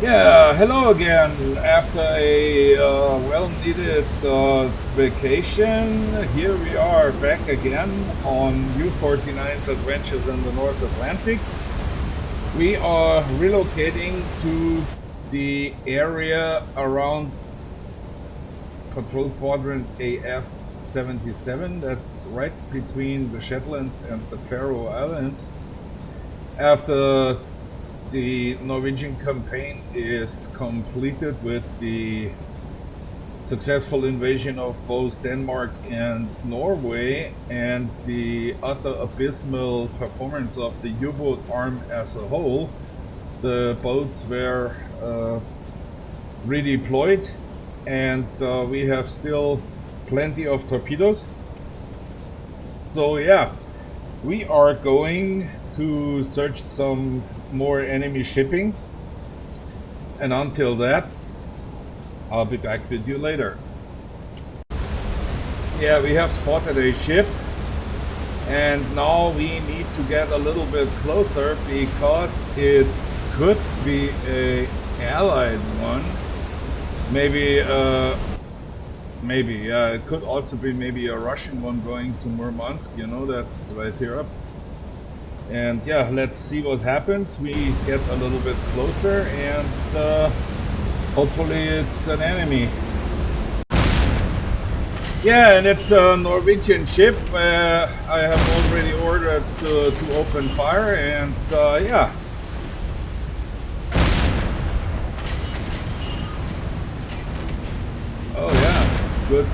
Yeah, hello again. After a well-needed vacation, here we are back again on U49's Adventures in the North Atlantic. We are relocating to the area around Control Quadrant AF77. That's right between the Shetlands and the Ferrol Islands. After the Norwegian campaign is completed with the successful invasion of both Denmark and Norway and the utter abysmal performance of the U-boat arm as a whole, the boats were redeployed and we have still plenty of torpedoes. So yeah, we are going to search some more enemy shipping, and until that, I'll be back with you later. Yeah, we have spotted a ship, and now we need to get a little bit closer because it could be a allied one. Maybe yeah, it could also be maybe a Russian one going to Murmansk, you know, that's right here up. And yeah, let's see what happens. We get a little bit closer and hopefully it's an enemy. Yeah, and it's a Norwegian ship. I have already ordered to open fire, and yeah. Oh yeah, good.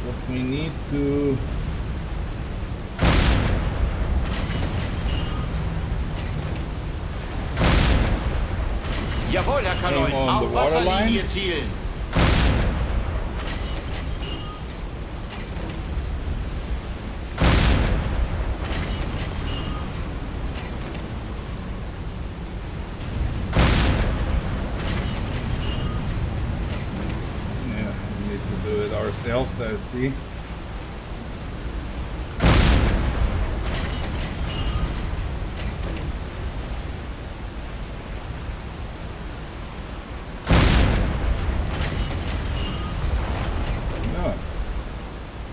What we need to... Jawohl, Herr Kaleun, auf Wasserlinie zielen. Yeah, we need to do it ourselves, I see.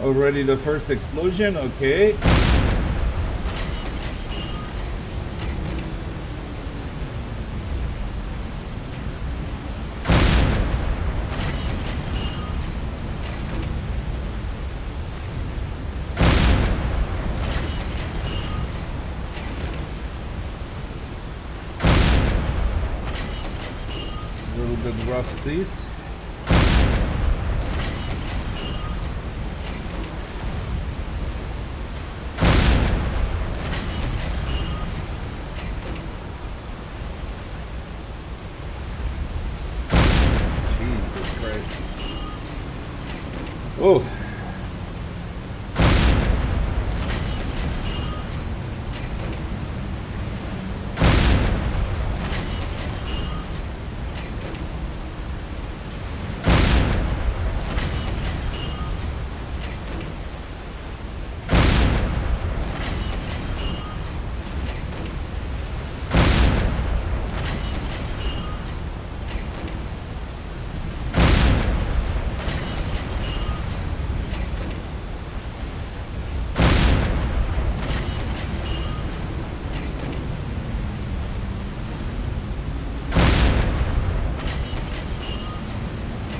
Already the first explosion, okay. A little bit rough seas. Oh.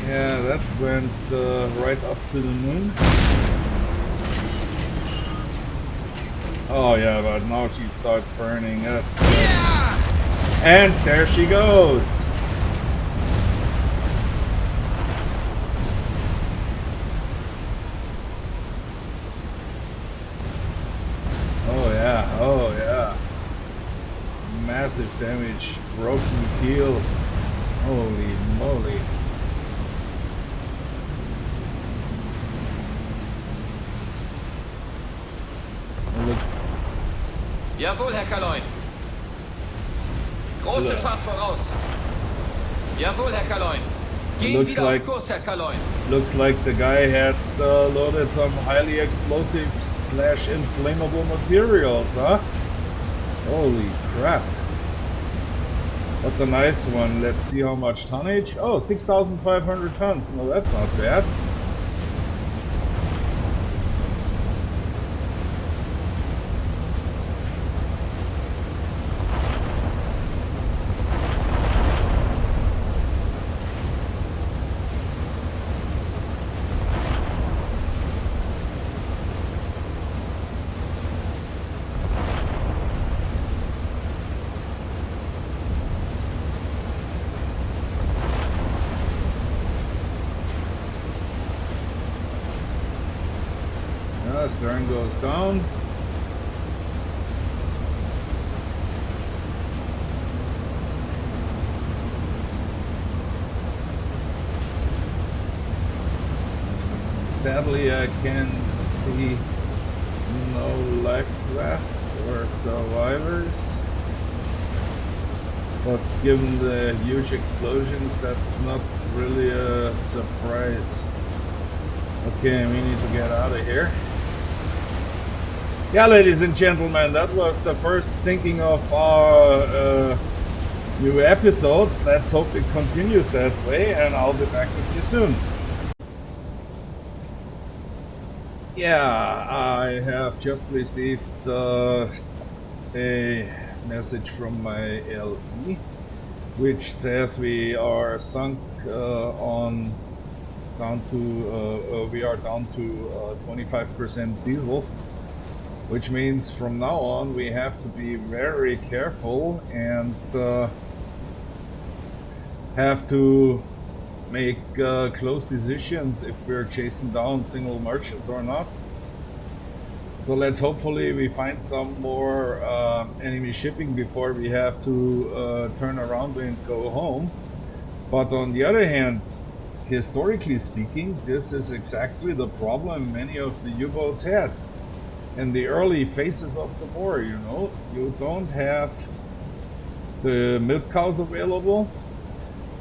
Yeah, that went right up to the moon. Oh yeah, but now she starts burning. That's good. Yeah! And there she goes. Oh yeah. Massive damage, broken keel. Holy moly. Jawohl, Herr Kaleun. Große Fahrt voraus. Jawohl, Herr Kaleun. Gehen wieder auf Kurs, Herr Kaleun. Looks like the guy had loaded some highly explosive / inflammable materials, huh? Holy crap. But the nice one, let's see how much tonnage. Oh, 6,500 tons. No, that's not bad. Stern goes down. Sadly, I can see no life rafts or survivors. But given the huge explosions, that's not really a surprise. Okay, we need to get out of here. Yeah, ladies and gentlemen, that was the first sinking of our new episode. Let's hope it continues that way, and I'll be back with you soon. Yeah, I have just received a message from my LE, which says we are sunk down to 25% diesel. Which means from now on we have to be very careful and have to make close decisions if we're chasing down single merchants or not. So let's hopefully we find some more enemy shipping before we have to turn around and go home. But on the other hand, historically speaking, this is exactly the problem many of the U-boats had. In the early phases of the war, you know, you don't have the milk cows available.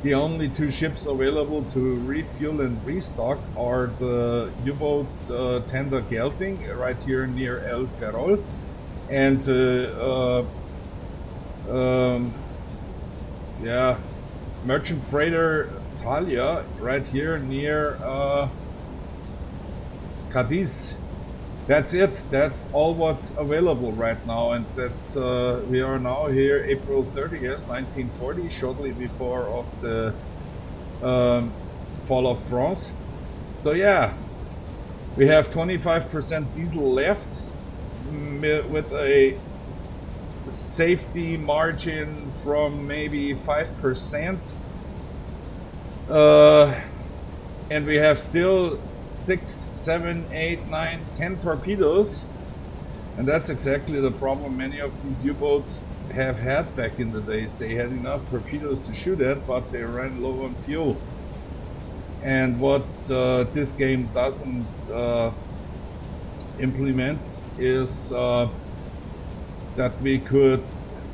The only two ships available to refuel and restock are the U-boat tender Gelting right here near Ferrol, and merchant freighter Thalia right here near Cadiz. That's it. That's all what's available right now, and that's we are now here April 30th, 1940, shortly before of the fall of France. So yeah, we have 25% diesel left with a safety margin from maybe 5%, and we have still 6, 7, 8, 9, 10 torpedoes, and that's exactly the problem many of these U-boats have had back in the days. They had enough torpedoes to shoot at, but they ran low on fuel. And what this game doesn't implement is that we could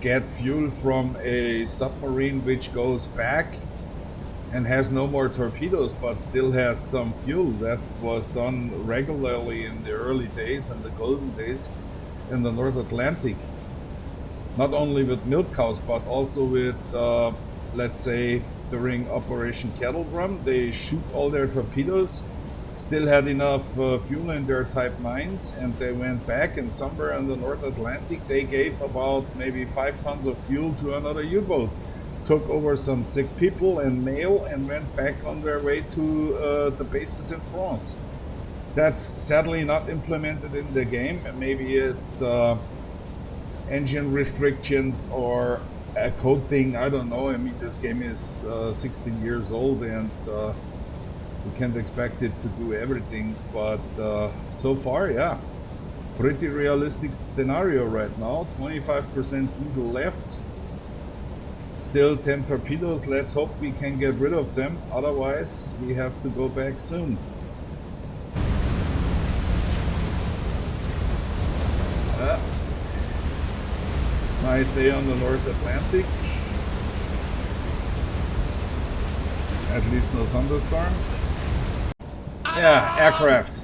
get fuel from a submarine which goes back and has no more torpedoes but still has some fuel. That was done regularly in the early days and the golden days in the North Atlantic. Not only with milk cows but also with, let's say, during Operation Cattle Drum, they shoot all their torpedoes, still had enough fuel in their Type 9s, and they went back, and somewhere in the North Atlantic they gave about maybe 5 tons of fuel to another U-boat. Took over some sick people and mail and went back on their way to the bases in France. That's sadly not implemented in the game. Maybe it's engine restrictions or a code thing, I don't know. I mean, this game is 16 years old and we can't expect it to do everything, but so far, yeah, pretty realistic scenario right now. 25% diesel left. Still 10 torpedoes. Let's hope we can get rid of them, otherwise we have to go back soon. Nice day on the North Atlantic. At least no thunderstorms. Yeah, aircraft.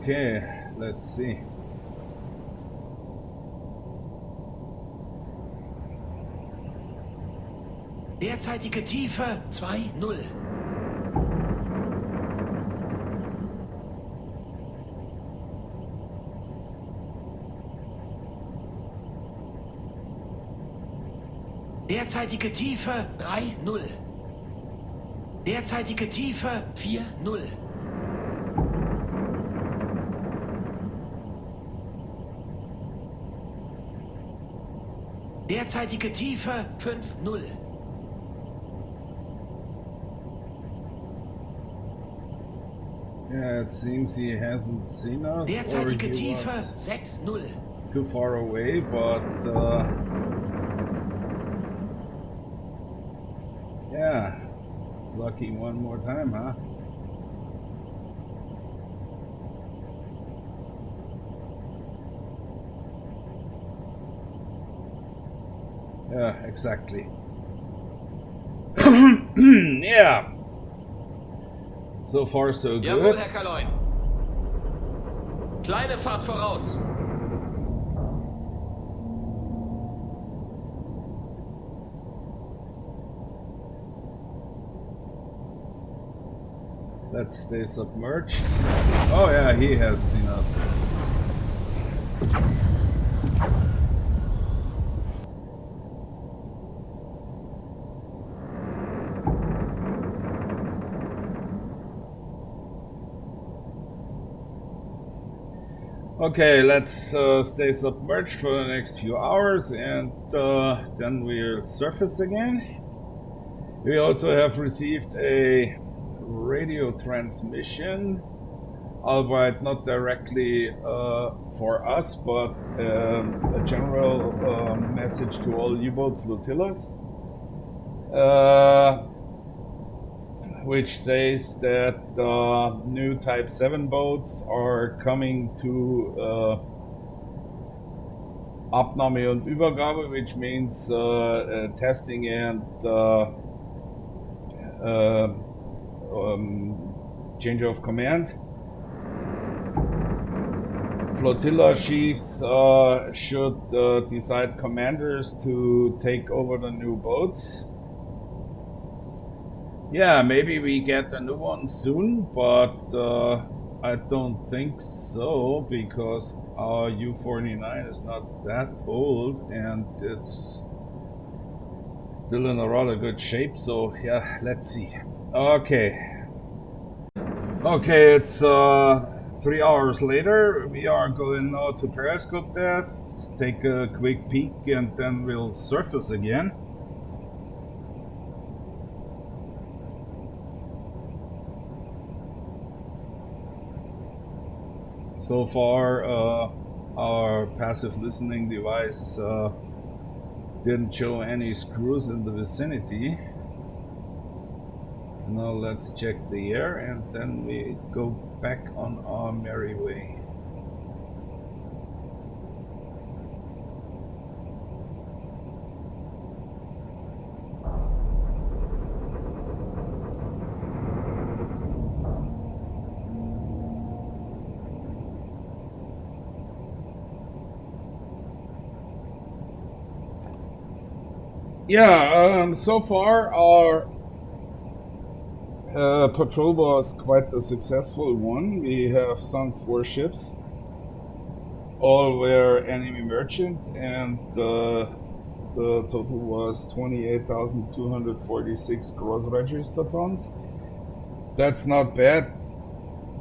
Okay, let's see. Derzeitige Tiefe 2,0. Derzeitige Tiefe 3,0. Derzeitige Tiefe 4,0. Derzeitige Tiefe 5,0. Yeah, it seems he hasn't seen us, Derzeitige or he Tiefe was 6,0. too far away, but yeah, lucky one more time, huh? Yeah, exactly. Yeah. So far, so good. Jawohl, Herr Kaleun. Kleine Fahrt voraus. Let's stay submerged. Oh yeah, he has seen us. Okay, let's stay submerged for the next few hours, and then we'll surface again. We also have received a radio transmission, albeit not directly for us, but a general message to all U-boat flotillas, which says that new Type 7 boats are coming to Abnahme und Übergabe, which means testing and change of command. Flotilla chiefs should decide commanders to take over the new boats. Yeah, maybe we get a new one soon, but I don't think so, because our U-49 is not that old and it's still in a rather good shape, so yeah, let's see. Okay, it's 3 hours later. We are going now to periscope that, take a quick peek, and then we'll surface again. So far, our passive listening device didn't show any screws in the vicinity. Now let's check the air, and then we go back on our merry way. Yeah, so far our patrol was quite a successful one. We have sunk 4 ships. All were enemy merchant, and the total was 28,246 gross register tons. That's not bad,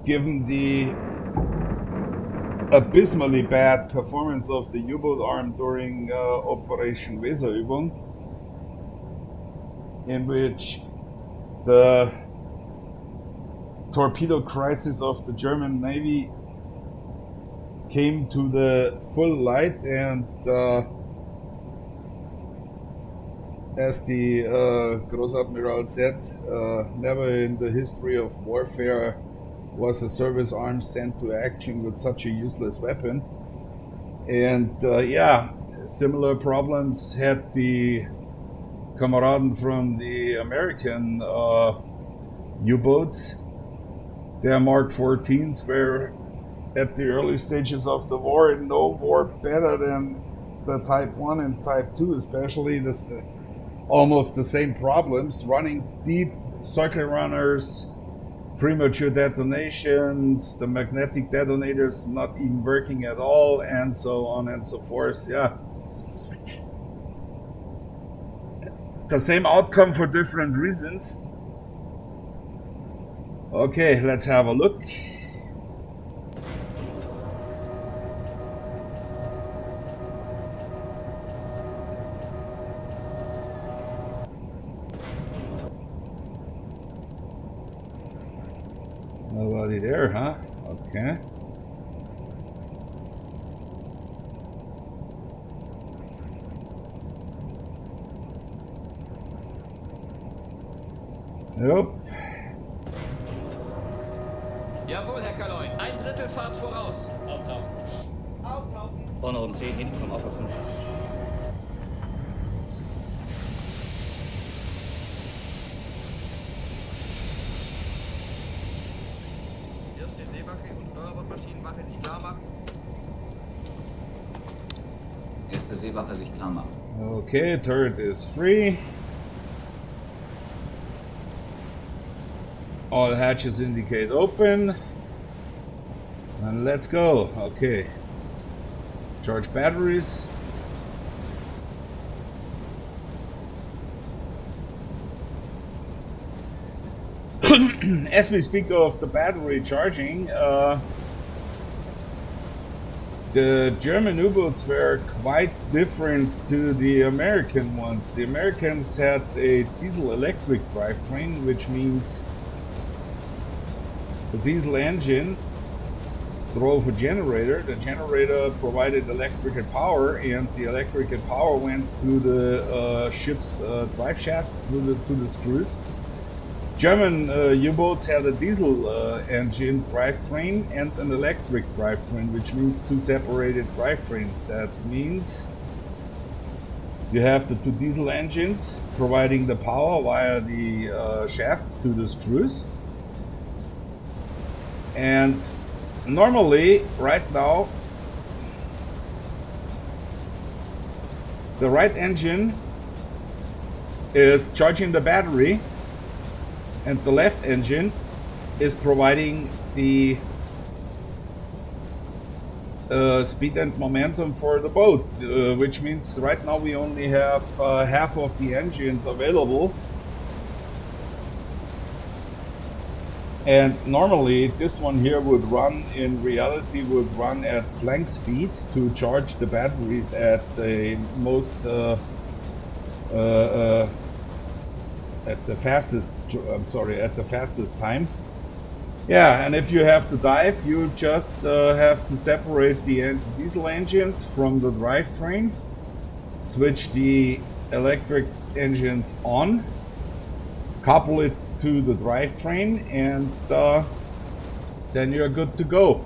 given the abysmally bad performance of the U-boat arm during Operation Weserübung, in which the torpedo crisis of the German Navy came to the full light, and as the Großadmiral said, never in the history of warfare was a service arm sent to action with such a useless weapon. And yeah, similar problems had the Kameraden from the American U-boats. Their Mark 14s were at the early stages of the war, no war better than the Type 1 and Type 2, especially this almost the same problems, running deep circle runners, premature detonations, the magnetic detonators not even working at all, and so on and so forth. Yeah, the same outcome for different reasons. Okay, let's have a look. Nobody there, huh? Okay. Nope. Jawohl, Herr Kaleun. Ein Drittel Fahrt voraus. Auftauchen. Vorne oben 10, hinten kommen auch auf 5. Erste Seewache und Steuerbordmaschinenwache sich klar machen. Erste Seewache sich klar machen. Okay, turret is free. All hatches indicate open. And let's go. Okay. Charge batteries. As we speak of the battery charging, the German U-boats were quite different to the American ones. The Americans had a diesel-electric drivetrain, which means the diesel engine drove a generator. The generator provided electrical power, and the electrical power went to the ship's drive shafts, to the screws. German U-boats had a diesel engine drivetrain and an electric drivetrain, which means two separated drivetrains. That means you have the two diesel engines providing the power via the shafts to the screws. And normally, right now, the right engine is charging the battery, and the left engine is providing the speed and momentum for the boat, which means right now we only have half of the engines available. And normally this one here would run, in reality, would run at flank speed to charge the batteries at the most at the fastest time. Yeah, and if you have to dive, you just have to separate the diesel engines from the drivetrain, switch the electric engines on, couple it to the drivetrain, and then you're good to go.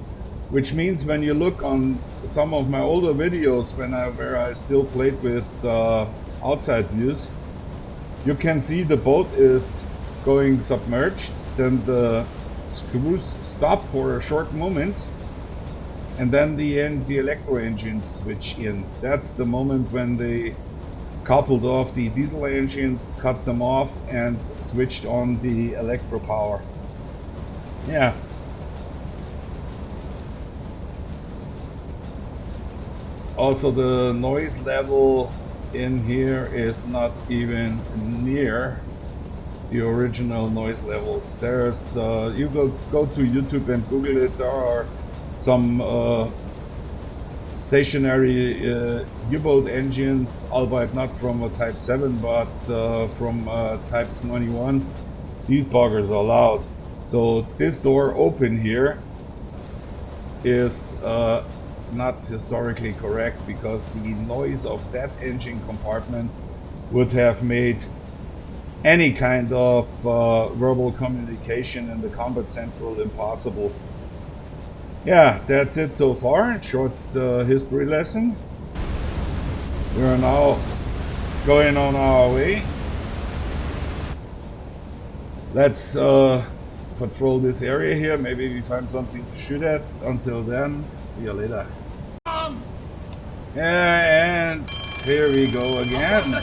Which means when you look on some of my older videos where I still played with outside views, you can see the boat is going submerged, then the screws stop for a short moment, and then the electro engines switch in. That's the moment when they coupled off the diesel engines, cut them off, and switched on the electro power. Yeah. Also, the noise level in here is not even near the original noise levels. There's you go to YouTube and Google it. There are some stationary U-boat engines, albeit not from a Type 7, but from Type 21. These buggers are loud. So this door open here is not historically correct, because the noise of that engine compartment would have made any kind of verbal communication in the combat central impossible. Yeah, that's it so far. Short history lesson. We are now going on our way. Let's patrol this area here. Maybe we find something to shoot at. Until then, see you later. And here we go again.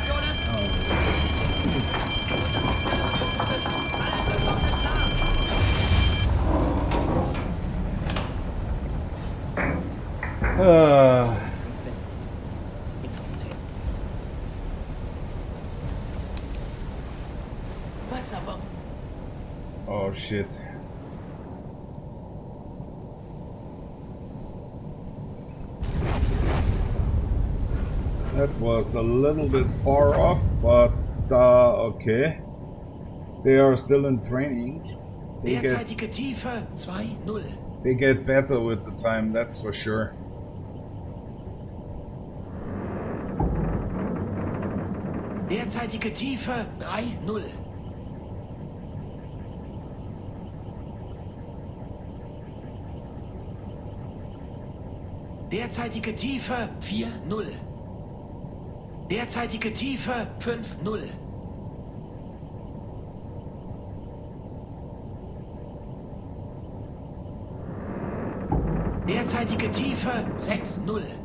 Oh shit. That was a little bit far off, but okay. They are still in training. They get better with the time, that's for sure. Derzeitige Tiefe 3,0. Derzeitige Tiefe 4,0. Derzeitige Tiefe 5,0. Derzeitige Tiefe 6,0.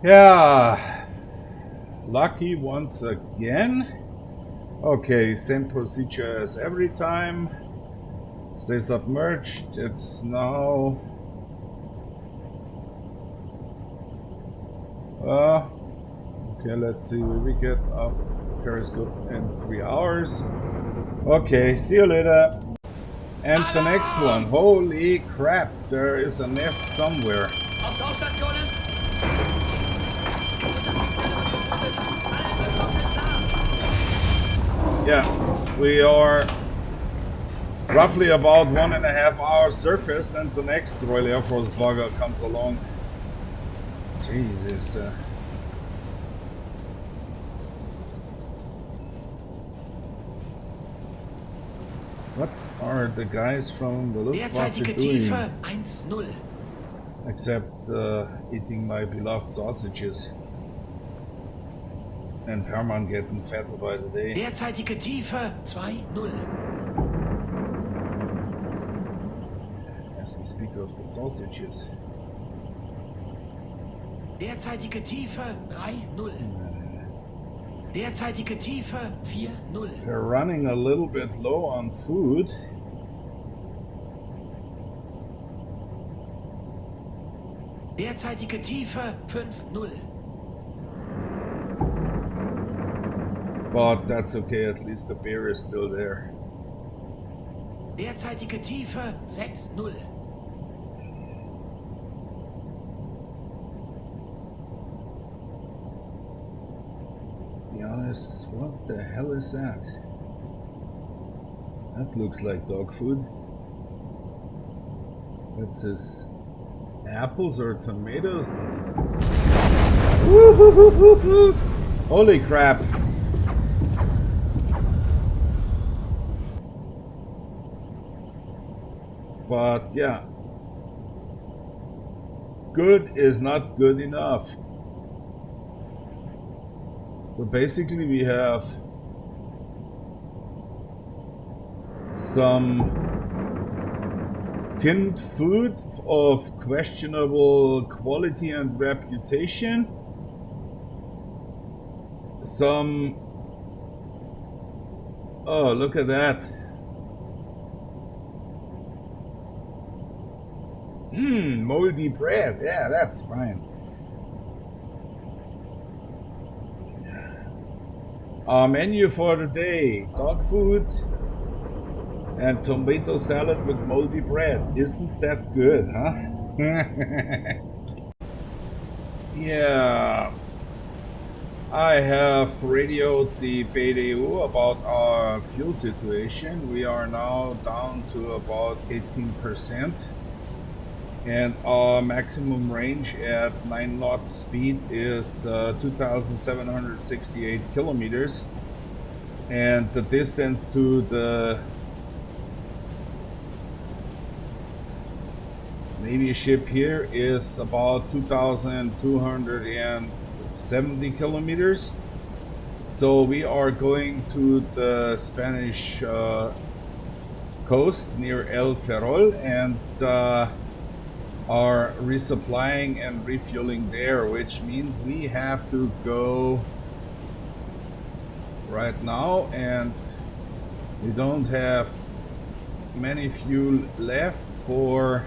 Yeah, lucky once again. Okay, same procedure as every time. Stay submerged. It's now okay, let's see where we get up periscope in 3 hours. Okay, see you later. And the next one, holy crap, there is a nest somewhere. Yeah, we are roughly about 1.5 hours surfaced, and the next Royal Air Force bugger comes along. Jesus. What are the guys from the Luftwaffe doing? Except eating my beloved sausages. And Hermann getting fatter by the day. Derzeitige Tiefe 2,0. As we speak of the sausages. Derzeitige Tiefe 3,0. Derzeitige Tiefe 4,0. We're running a little bit low on food. Derzeitige Tiefe 5,0. But that's okay, at least the bear is still there. Derzeitige Tiefe 6,0. Be honest, what the hell is that? That looks like dog food. What's this? Apples or tomatoes? Holy crap! But yeah, good is not good enough. So basically we have some tinned food of questionable quality and reputation. Some, oh, look at that. Moldy bread. Yeah, that's fine. Our menu for the day: dog food and tomato salad with moldy bread. Isn't that good, huh? Yeah. I have radioed the BDU about our fuel situation. We are now down to about 18%. and our maximum range at 9 knots speed is 2,768 kilometers, and the distance to the Navy ship here is about 2,270 kilometers. So we are going to the Spanish coast near El Ferrol and are resupplying and refueling there, which means we have to go right now, and we don't have many fuel left for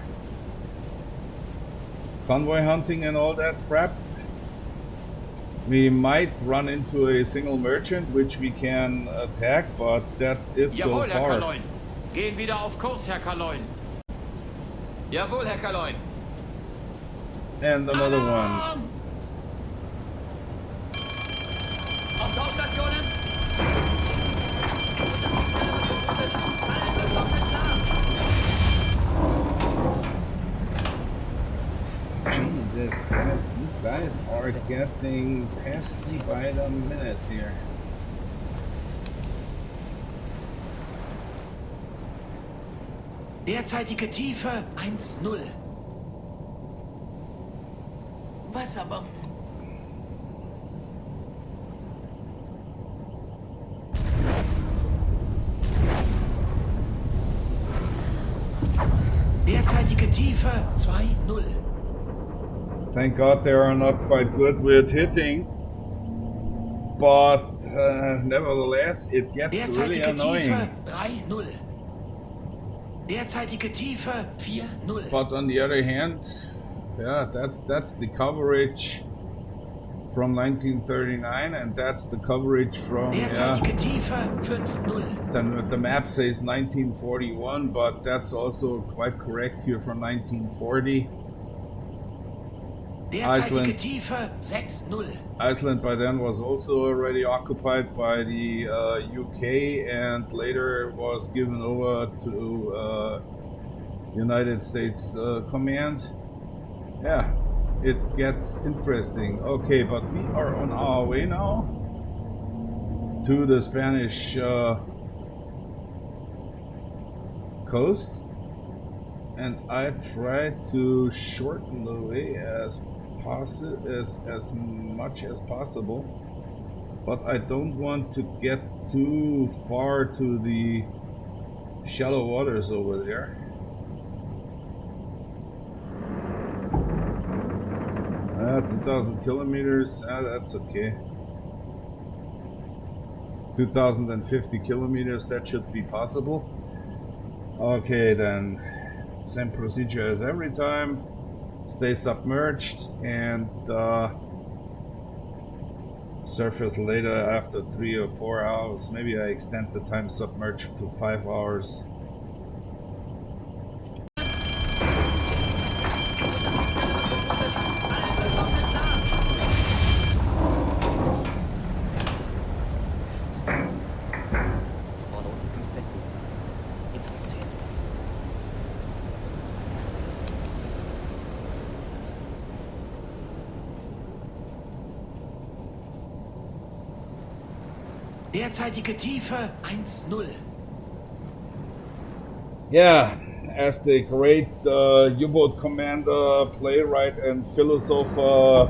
convoy hunting and all that crap. We might run into a single merchant which we can attack, but that's it Jawohl, so Herr far. Kaleun. Gehen wieder auf Kurs, Herr Kaleun. Jawohl, Herr Kaleun. And another one. Auf Tauchstationen. Jesus Christ, these guys are getting pesky by the minute here. Derzeitige Tiefe 1,0. Wasserbomben. Derzeitige Tiefe 2,0. Thank God they are not quite good with hitting, but nevertheless it gets really Derzeitige annoying. Tiefe 3,0. Derzeitige Tiefe 4,0. But on the other hand, yeah, that's the coverage from 1939, and that's the coverage from, Derzeitige Tiefe 5,0. the map says 1941, but that's also quite correct here from 1940. Derzeitige Tiefe 6,0. Iceland by then was also already occupied by the UK, and later was given over to United States Command. Yeah, it gets interesting. Okay, but we are on our way now to the Spanish coast, and I try to shorten the way as much as possible, but I don't want to get too far to the shallow waters over there. 2,000 kilometers, that's okay. 2,050 kilometers, that should be possible. Okay, then same procedure as every time. Stay submerged and surface later after 3 or 4 hours. Maybe I extend the time submerged to 5 hours. Derzeitige Tiefe 1,0. Yeah, as the great U-boat commander, playwright, and philosopher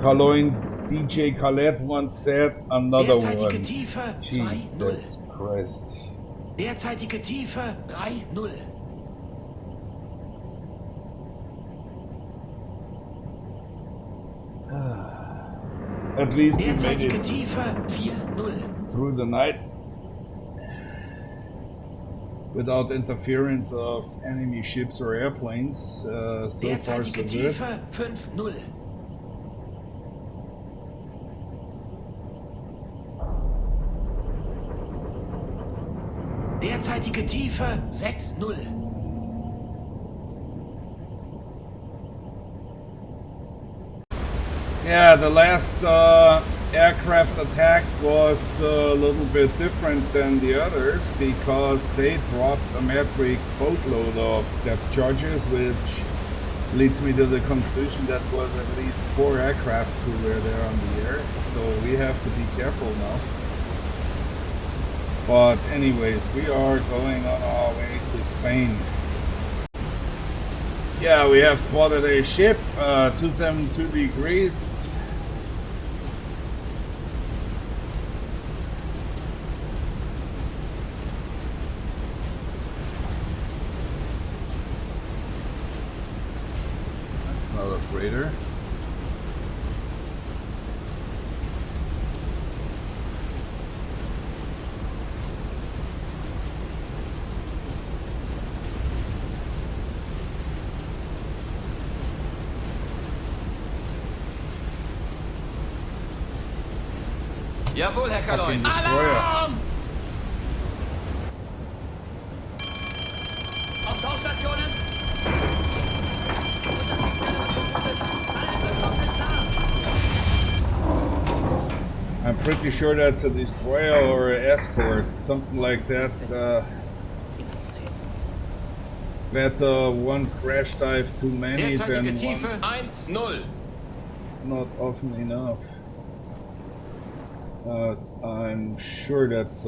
Kaleun DJ Khaled once said, another Derzeitige one. Tiefe 2,0. Jesus Christ. Derzeitige Tiefe 3,0. At least we made Derzeitige it Tiefe 4,0. through the night without interference of enemy ships or airplanes. So far so Derzeitige good. Tiefe 5,0. Derzeitige Tiefe 6,0. Yeah, the last aircraft attack was a little bit different than the others because they dropped a metric boatload of depth charges, which leads me to the conclusion that was at least 4 aircraft who were there on the air, so we have to be careful now. But anyways, we are going on our way to Spain. Yeah, we have spotted a ship, 272 degrees. That's not a freighter. Jawohl, Herr Kaleun. Alarm! Auf Tauchstationen! I'm pretty sure that's a destroyer or an escort, something like that. Better one crash dive too many than one. Tiefe 1-0. Not often enough. I'm sure that's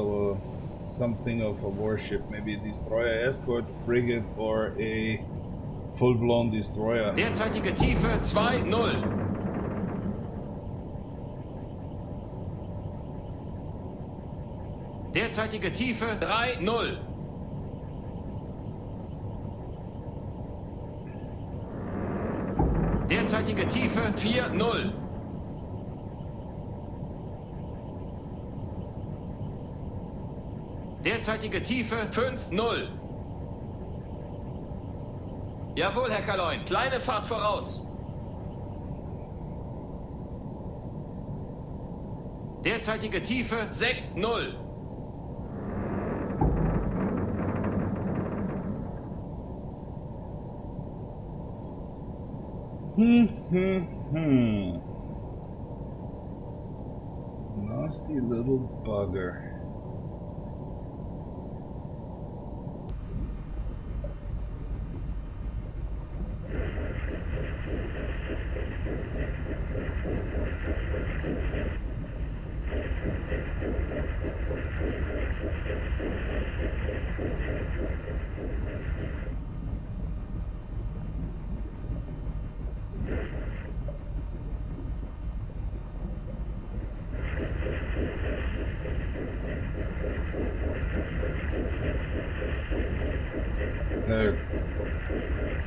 something of a warship, maybe a destroyer, escort, frigate, or a full-blown destroyer. Derzeitige Tiefe 2-0. Derzeitige Tiefe 3-0. Derzeitige Tiefe 4-0. Derzeitige Tiefe 5-0. Jawohl, Herr Kaleun. Kleine Fahrt voraus. Derzeitige Tiefe 6-0. Nasty little bugger.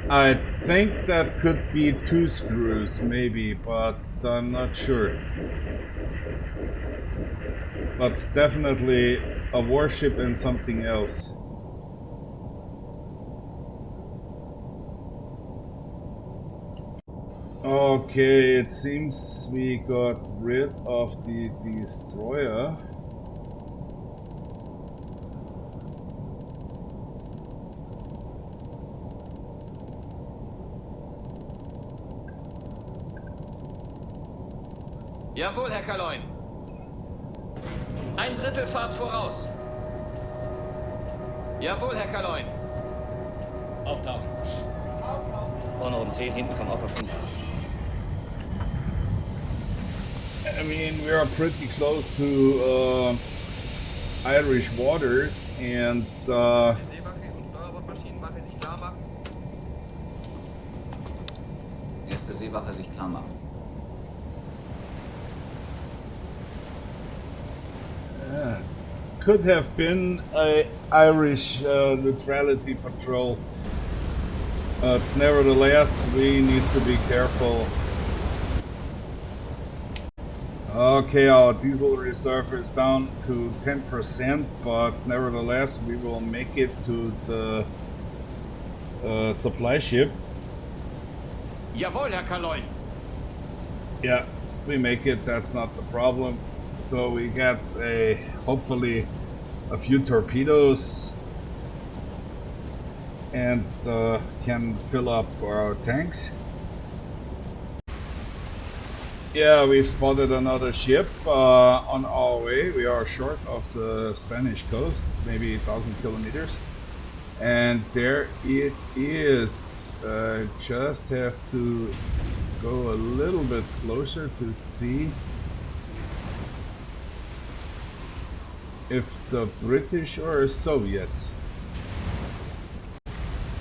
I think that could be 2 screws, maybe, but I'm not sure. But it's definitely a warship and something else. Okay, it seems we got rid of the destroyer. Jawohl, Herr Kaleun. 1/3 Fahrt voraus. Jawohl, Herr Kaleun. Auftauchen. Vorne um 10, hinten kommen auch auf 5. I mean, we are pretty close to Irish waters, and Die Seewache und Steuerbordmaschinenwache sich klar machen. Erste Seewache sich klar machen. Could have been a Irish neutrality patrol. Nevertheless, we need to be careful. Okay, our diesel reserve is down to 10%, but nevertheless, we will make it to the supply ship. Jawohl, Herr Kaleun. Yeah, we make it, that's not the problem. So we got hopefully a few torpedoes and can fill up our tanks. Yeah, we've spotted another ship on our way. We are short of the Spanish coast, maybe 1,000 kilometers. And there it is. I just have to go a little bit closer to see if it's a British or a Soviet.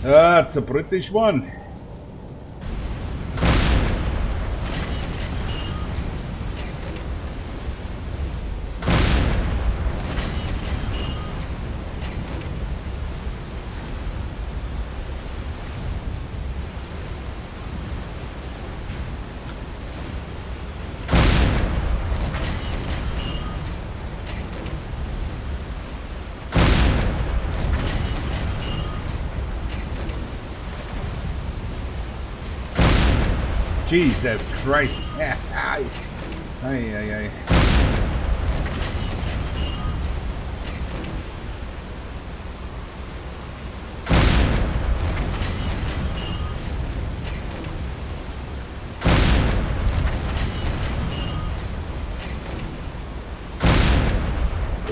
Ah, it's a British one. Jesus Christ. Ay, ay, ay.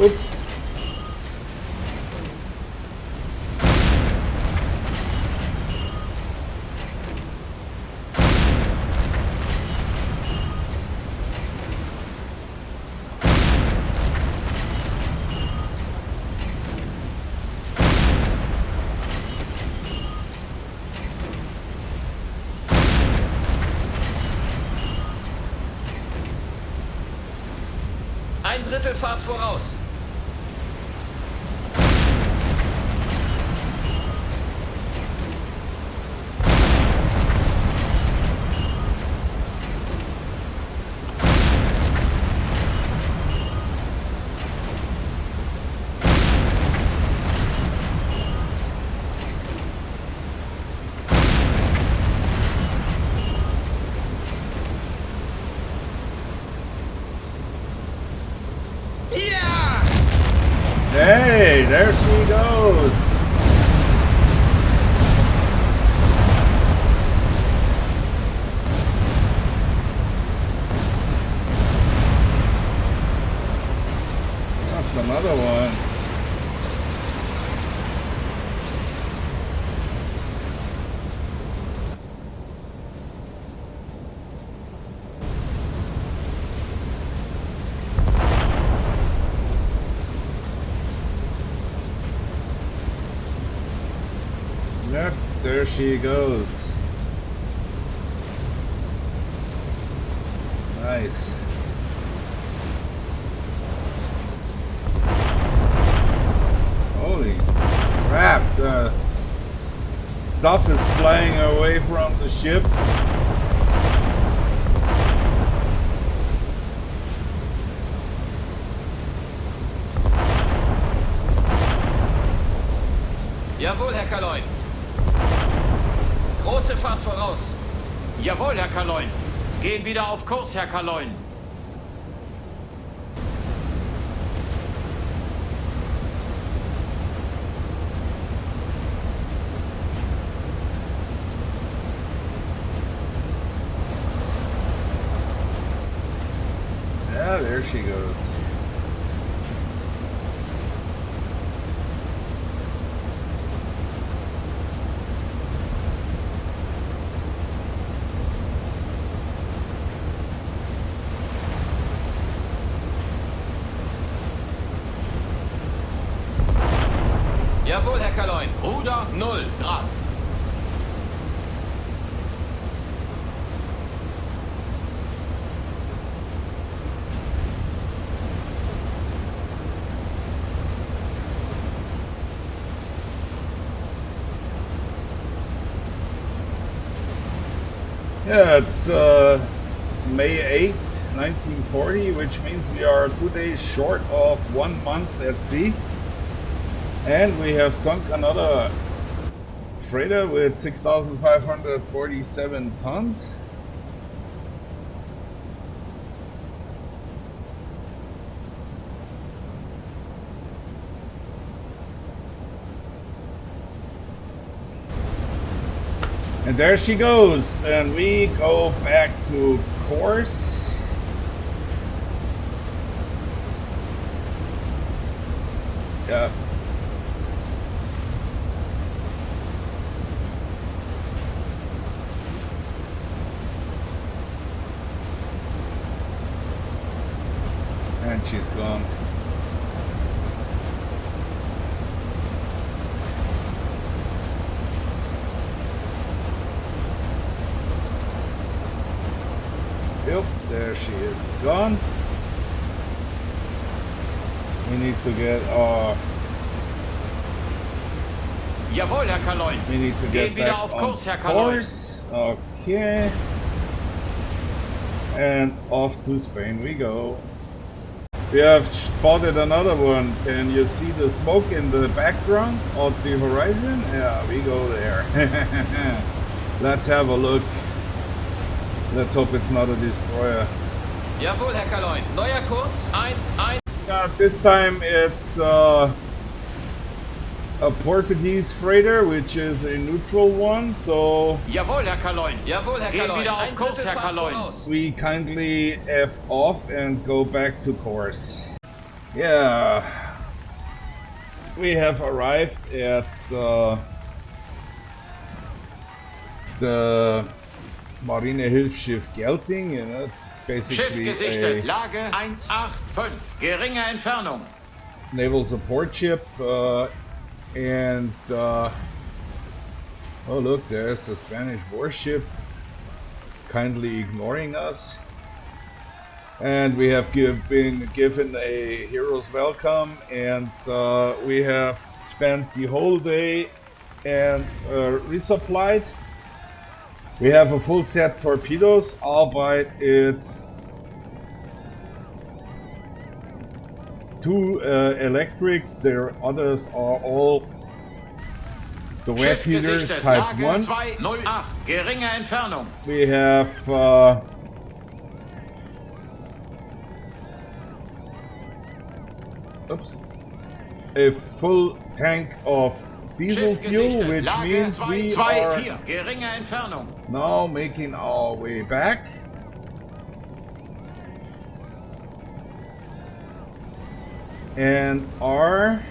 Oops. Ein Drittel Fahrt voraus. Hey, there she goes. That's another one. Yep, there she goes. Nice. Holy crap, the stuff is flying away from the ship. Jawohl, Herr Kaleun. Große Fahrt voraus. Jawohl, Herr Kaleun. Gehen wieder auf Kurs, Herr Kaleun. Yeah, there she goes. Jawohl, Herr Kaleun. Ruder 0 Grad. Yeah, it's May 8th, 1940, which means we are 2 days short of 1 month at sea. And we have sunk another freighter with 6,547 tons. And there she goes, and we go back to course. Yeah. think she's gone. Yep, there she is gone. We need to get our... Jawohl, Herr Kaleun. We need to get Gehen wieder back auf on Kurs, Herr Kaleun. course. Okay. And off to Spain we go. We have spotted another one. Can you see the smoke in the background of the horizon? Yeah, we go there. Let's have a look. Let's hope it's not a destroyer. Jawohl, Herr Kaleun. Neuer Kurs. 1-1. This time it's a Portuguese freighter, which is a neutral one, so Jawohl, Herr Kaleun. Jawohl, Herr Kaleun. Gehen wieder auf Kurs, Herr Kaleun. we kindly F off and go back to course. Yeah, we have arrived at the Marinehilfsschiff Gelting, you know, Schiff basically gesichtet. a Lage 185. Geringe Entfernung. naval support ship, and oh look, there's a Spanish warship kindly ignoring us, and we have been given a hero's welcome, and we have spent the whole day and resupplied. We have a full set torpedoes, albeit it's 2 electrics. Their others are all the wet Schiff heaters gesichtet. type Lage 1. 208. Geringe Entfernung. We have a full tank of diesel Schiff fuel, gesichtet. which Lage means we are 224. Geringe Entfernung. now making our way back. And are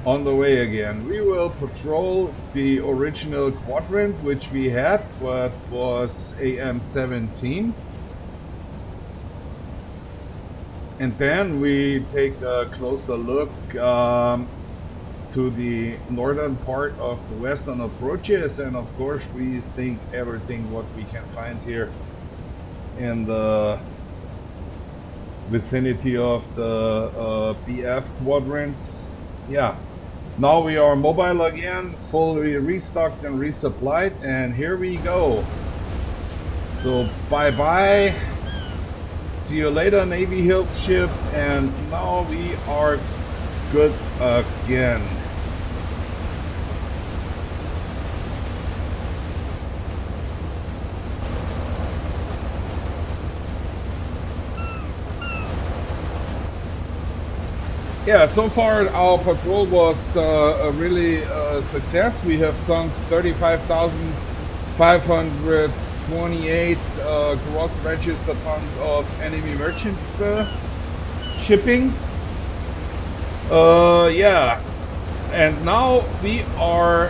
on the way again. We will patrol the original quadrant which we had, what was AM17. And then we take a closer look to the northern part of the western approaches, and of course we sink everything what we can find here in the vicinity of the BF quadrants. Yeah, now we are mobile again, fully restocked and resupplied, and here we go. So bye bye, see you later Navy Hilf ship, and now we are good again. Yeah, so far our patrol was a really success. We have sunk 35,528 gross register tons of enemy merchant shipping. Yeah, and now we are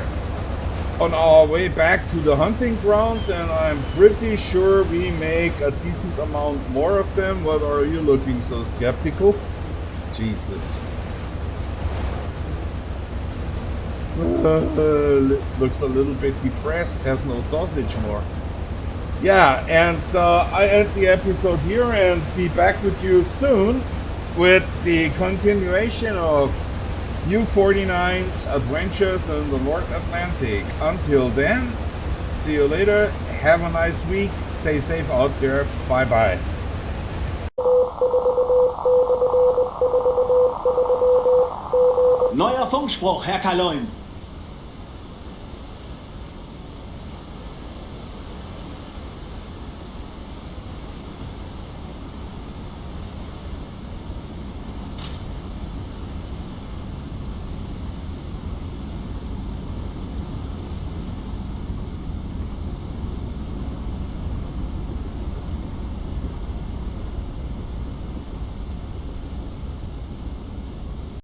on our way back to the hunting grounds, and I'm pretty sure we make a decent amount more of them. What are you looking so skeptical? Jesus. Looks a little bit depressed, has no sausage more. Yeah, and I end the episode here and be back with you soon with the continuation of U-49's adventures in the North Atlantic. Until then, see you later, have a nice week, stay safe out there, bye bye. Neuer Funkspruch, Herr Kaleun.